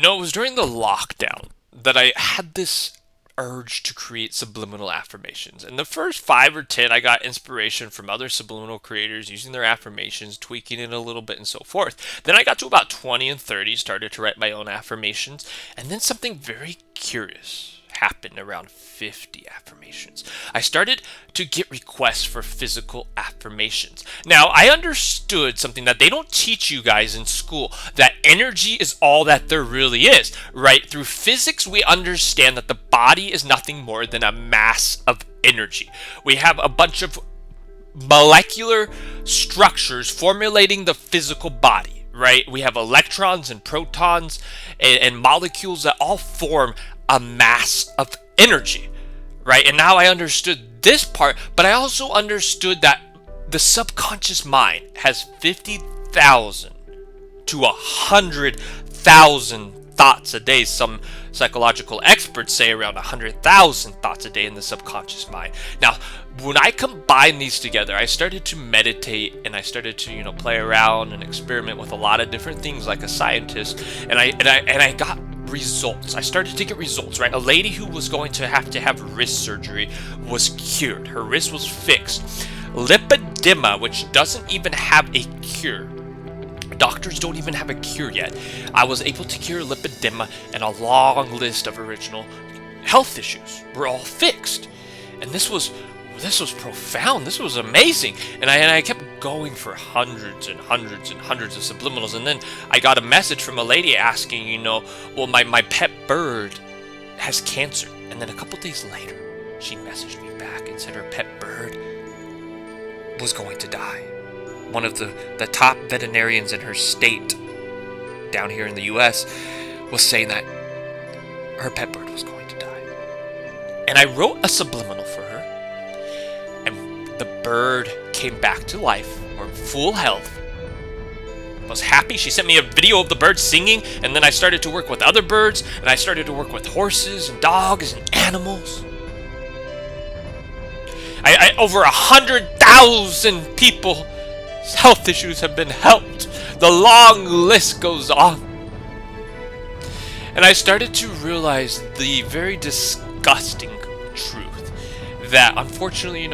It was during the lockdown that I had this urge to create subliminal affirmations. And the first 5 or 10, I got inspiration from other subliminal creators using their affirmations, tweaking it a little bit, and so forth. Then I got to about 20 and 30, started to write my own affirmations, and then something very curious happened around 50 affirmations. I started to get requests for physical affirmations. Now, I understood something that they don't teach you guys in school, that energy is all that there really is, right? Through physics, we understand that the body is nothing more than a mass of energy. We have a bunch of molecular structures formulating the physical body, right? We have electrons and protons and molecules that all form a mass of energy, right? And now I understood this part, but I also understood that the subconscious mind has 50,000 to 100,000 thoughts a day. Some psychological experts say around 100,000 thoughts a day in the subconscious mind. Now, when I combine these together, I started to meditate and I started to, play around and experiment with a lot of different things like a scientist, and I got results. I started to get results, right? A lady who was going to have wrist surgery was cured. Her wrist was fixed. Lipedema, which doesn't even have a cure. Doctors don't even have a cure yet. I was able to cure lipedema, and a long list of original health issues were all fixed. And this was profound. This was amazing. And I kept going for hundreds and hundreds and hundreds of subliminals. And then I got a message from a lady asking, well, my pet bird has cancer. And then a couple days later, she messaged me back and said her pet bird was going to die. One of the top veterinarians in her state down here in the US was saying that her pet bird was going to die. And I wrote a subliminal for her. The bird came back to life, or in full health. Was happy. She sent me a video of the bird singing, and then I started to work with other birds, and I started to work with horses and dogs and animals. Over 100,000 people's health issues have been helped. The long list goes on. And I started to realize the very disgusting truth that, unfortunately,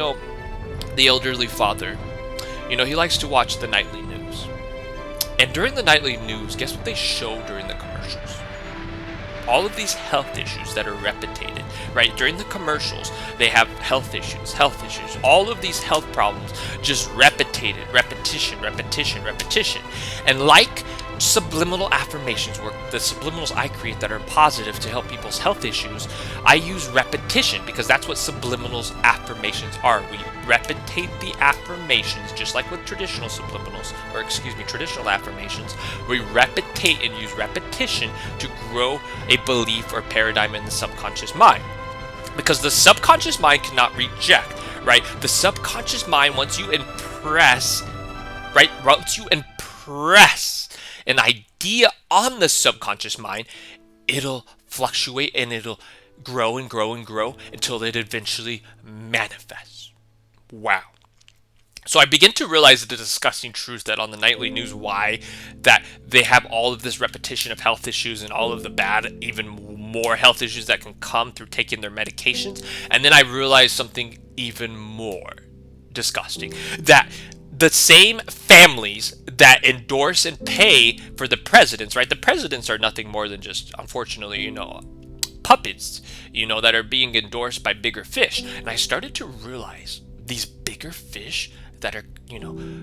the elderly father, he likes to watch the nightly news. And during the nightly news, guess what they show during the commercials? All of these health issues that are repeated, right? During the commercials, they have health issues, all of these health problems just repetition. And like subliminal affirmations work, the subliminals I create that are positive to help people's health issues, I use repetition because that's what subliminals affirmations are. We replicate the affirmations just like with traditional traditional affirmations. We replicate and use repetition to grow a belief or paradigm in the subconscious mind. Because the subconscious mind cannot reject, right? The subconscious mind, once you impress an idea on the subconscious mind, it'll fluctuate and it'll grow and grow and grow until it eventually manifests. Wow. So I begin to realize the disgusting truth that on the nightly news, why that they have all of this repetition of health issues and all of the bad, even more health issues that can come through taking their medications. And then I realized something even more disgusting, that the same families that endorse and pay for the presidents, right? The presidents are nothing more than just, unfortunately, puppets, that are being endorsed by bigger fish. And I started to realize these bigger fish that are,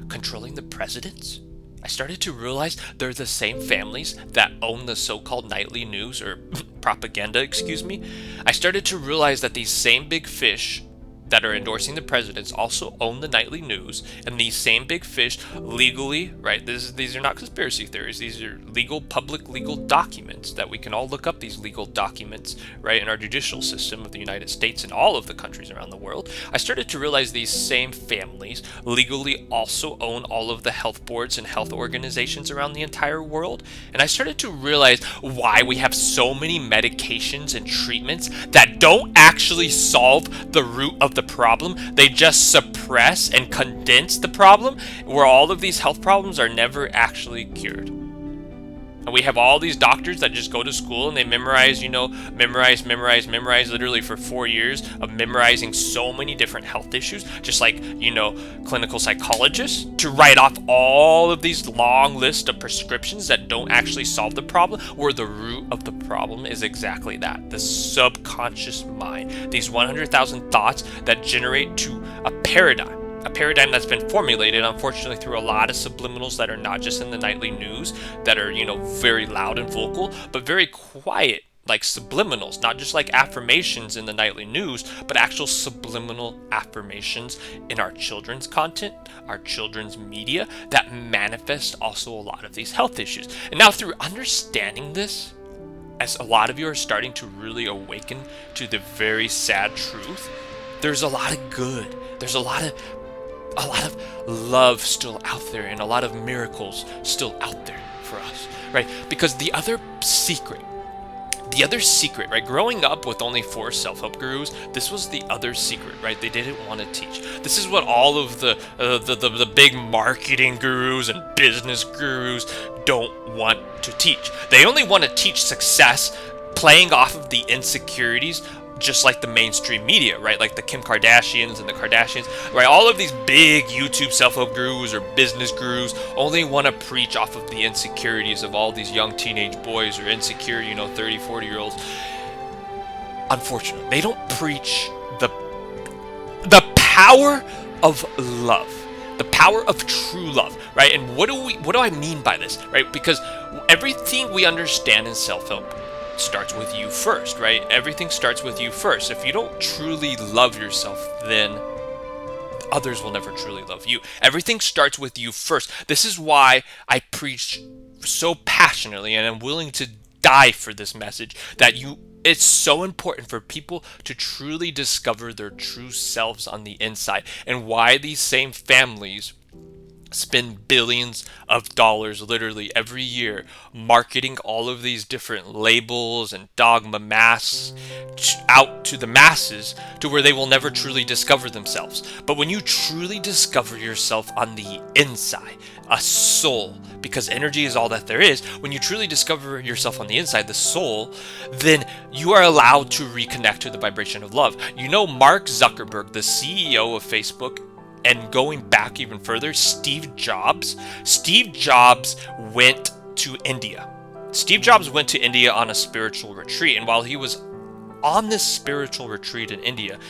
controlling the presidents. I started to realize they're the same families that own the so-called nightly news or propaganda, I started to realize that these same big fish that are endorsing the presidents also own the nightly news, and these same big fish legally, right? These are not conspiracy theories. These are public legal documents that we can all look up. These legal documents, right, in our judicial system of the United States and all of the countries around the world. I started to realize these same families legally also own all of the health boards and health organizations around the entire world, and I started to realize why we have so many medications and treatments that don't actually solve the root of the problem. They just suppress and condense the problem, where all of these health problems are never actually cured. And we have all these doctors that just go to school and they memorize, memorize literally for 4 years of memorizing so many different health issues, just like, clinical psychologists, to write off all of these long lists of prescriptions that don't actually solve the problem, where the root of the problem is exactly that, the subconscious mind. These 100,000 thoughts that generate to a paradigm that's been formulated, unfortunately, through a lot of subliminals that are not just in the nightly news, that are, very loud and vocal, but very quiet, like subliminals, not just like affirmations in the nightly news, but actual subliminal affirmations in our children's content, our children's media, that manifest also a lot of these health issues. And now, through understanding this, as a lot of you are starting to really awaken to the very sad truth, there's a lot of good. There's a lot of love still out there, and a lot of miracles still out there for us, right? Because the other secret, right? Growing up with only 4 self-help gurus, this was the other secret, right? They didn't want to teach. This is what all of the big marketing gurus and business gurus don't want to teach. They only want to teach success, playing off of the insecurities, just like the mainstream media, right? Like the Kim Kardashians and the Kardashians, right? All of these big YouTube self-help gurus or business gurus only want to preach off of the insecurities of all these young teenage boys, or insecure, 30, 40-year-olds. Unfortunately, they don't preach the power of love, the power of true love, right? And what do I mean by this, right? Because everything we understand in self-help starts with you first, right? Everything starts with you first. If you don't truly love yourself, then others will never truly love you. Everything starts with you first. This is why I preach so passionately, and I'm willing to die for this message, that it's so important for people to truly discover their true selves on the inside, and why these same families spend billions of dollars literally every year marketing all of these different labels and dogma masks out to the masses, to where they will never truly discover themselves. But when you truly discover yourself on the inside, a soul, because energy is all that there is, when you truly discover yourself on the inside, the soul, then you are allowed to reconnect to the vibration of love. Mark Zuckerberg, the CEO of Facebook, and going back even further, Steve Jobs went to India. Steve Jobs went to India on a spiritual retreat, and while he was on this spiritual retreat in India,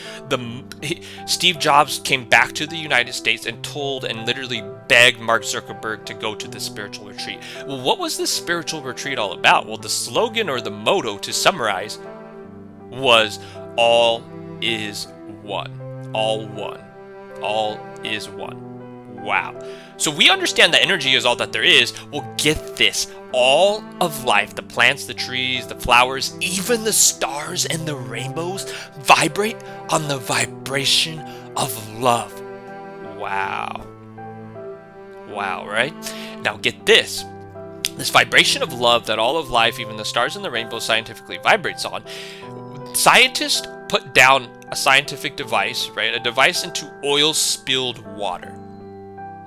Steve Jobs came back to the United States and told and literally begged Mark Zuckerberg to go to this spiritual retreat. Well, what was this spiritual retreat all about? Well, the slogan, or the motto, to summarize, was all is one. All one. All is one. Wow. So we understand that energy is all that there is. Well, get this. All of life, the plants, the trees, the flowers, even the stars and the rainbows, vibrate on the vibration of love. Wow. Wow, right? Now get this. This vibration of love that all of life, even the stars and the rainbow, scientifically vibrates on. Scientists put down a scientific device, right? A device into oil-spilled water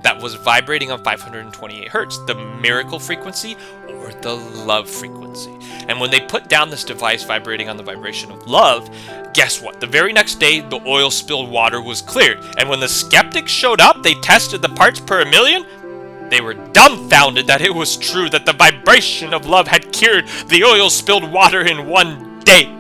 that was vibrating on 528 hertz, the miracle frequency or the love frequency. And when they put down this device vibrating on the vibration of love, guess what? The very next day, the oil-spilled water was cleared. And when the skeptics showed up, they tested the parts per million. They were dumbfounded that it was true, that the vibration of love had cured the oil-spilled water in one day.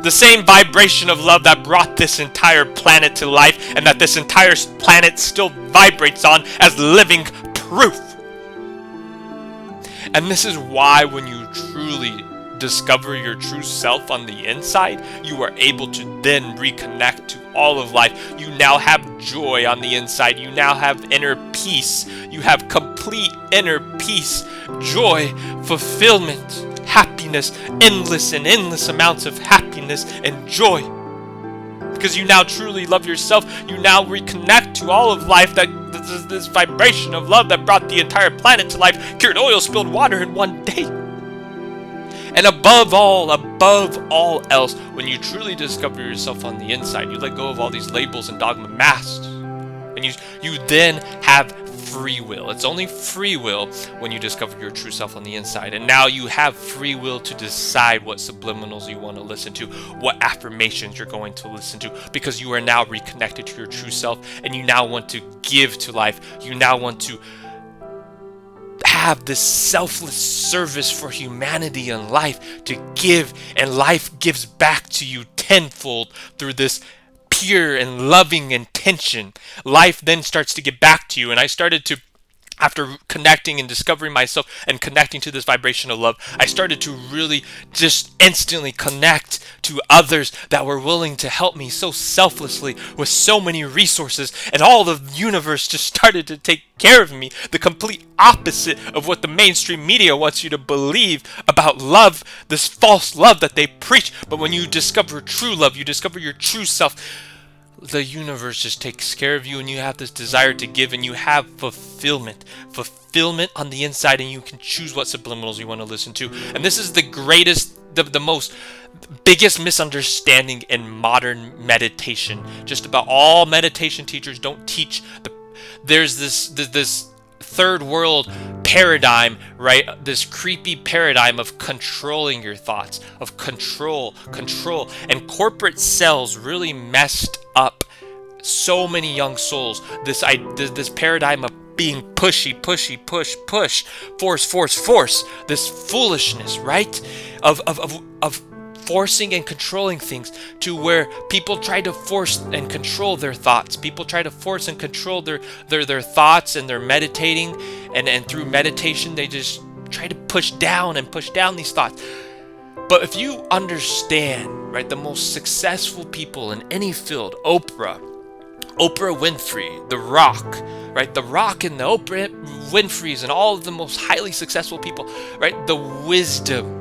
The same vibration of love that brought this entire planet to life, and that this entire planet still vibrates on as living proof. And this is why when you truly discover your true self on the inside, you are able to then reconnect to all of life. You now have joy on the inside. You now have inner peace. You have complete inner peace, joy, fulfillment, happiness, endless amounts of happiness and joy. Because you now truly love yourself. You now reconnect to all of life, that this vibration of love that brought the entire planet to life, cured oil-spilled water in one day. And above all else, when you truly discover yourself on the inside, you let go of all these labels and dogma masks. And you then have free will. It's only free will when you discover your true self on the inside. And now you have free will to decide what subliminals you want to listen to, what affirmations you're going to listen to, because you are now reconnected to your true self, and you now want to give to life. You now want to have this selfless service for humanity and life to give, and life gives back to you tenfold through this pure and loving intention. Life then starts to get back to you. And I started to, after connecting and discovering myself and connecting to this vibration of love, I started to really just instantly connect to others that were willing to help me so selflessly with so many resources, and all the universe just started to take care of me, the complete opposite of what the mainstream media wants you to believe about love, this false love that they preach. But when you discover true love, you discover your true self, the universe just takes care of you, and you have this desire to give, and you have fulfillment on the inside, and you can choose what subliminals you want to listen to. And this is the greatest, the most biggest misunderstanding in modern meditation. Just about all meditation teachers don't teach there's this third world paradigm, right? This creepy paradigm of controlling your thoughts, of control. And corporate cells really messed up so many young souls. This paradigm of being pushy, push, force, this foolishness, right? Of forcing and controlling things, to where people try to force and control their thoughts. People try to force and control their thoughts, and they're meditating, and through meditation they just try to push down these thoughts. But if you understand, right, the most successful people in any field, Oprah Winfrey, The Rock, right? The Rock and the Oprah Winfreys and all of the most highly successful people, right? The wisdom,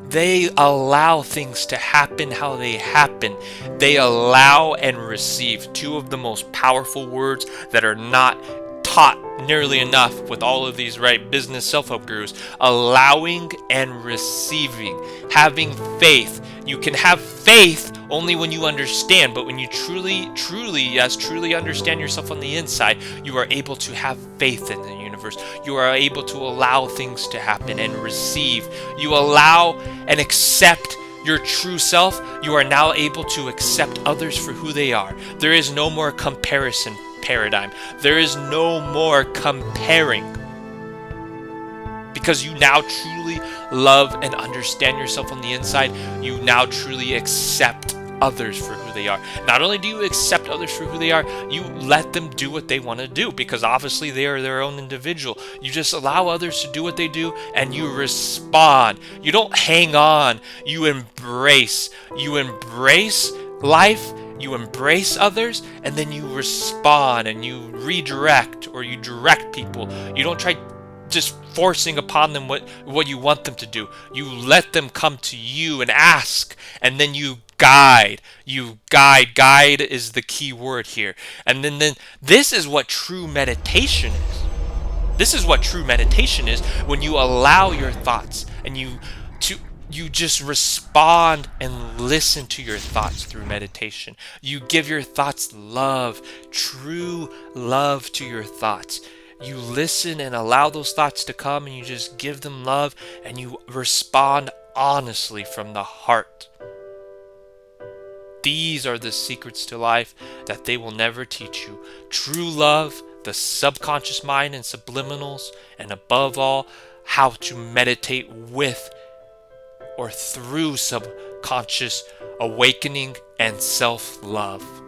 they allow things to happen how they happen. They allow and receive, two of the most powerful words that are not taught nearly enough with all of these, right, business self-help gurus. Allowing and receiving, having faith. You can have faith only when you understand, but when you truly understand yourself on the inside, you are able to have faith in the universe. You are able to allow things to happen and receive. You allow and accept your true self. You are now able to accept others for who they are. There is no more comparison paradigm. There is no more comparing, because you now truly love and understand yourself on the inside. You now truly accept others for who they are. Not only do you accept others for who they are, you let them do what they want to do, because obviously they are their own individual. You just allow others to do what they do, and you respond. You don't hang on. You embrace life. You embrace others, and then you respond, and you redirect, or you direct people. You don't try just forcing upon them what you want them to do. You let them come to you and ask, and then you guide. Guide is the key word here. And then this is what true meditation is. This is what true meditation is, when you allow your thoughts, and you just respond and listen to your thoughts through meditation. You give your thoughts love, true love to your thoughts. You listen and allow those thoughts to come, and you just give them love, and you respond honestly from the heart. These are the secrets to life that they will never teach you. True love, the subconscious mind and subliminals, and above all, how to meditate with or through subconscious awakening and self-love.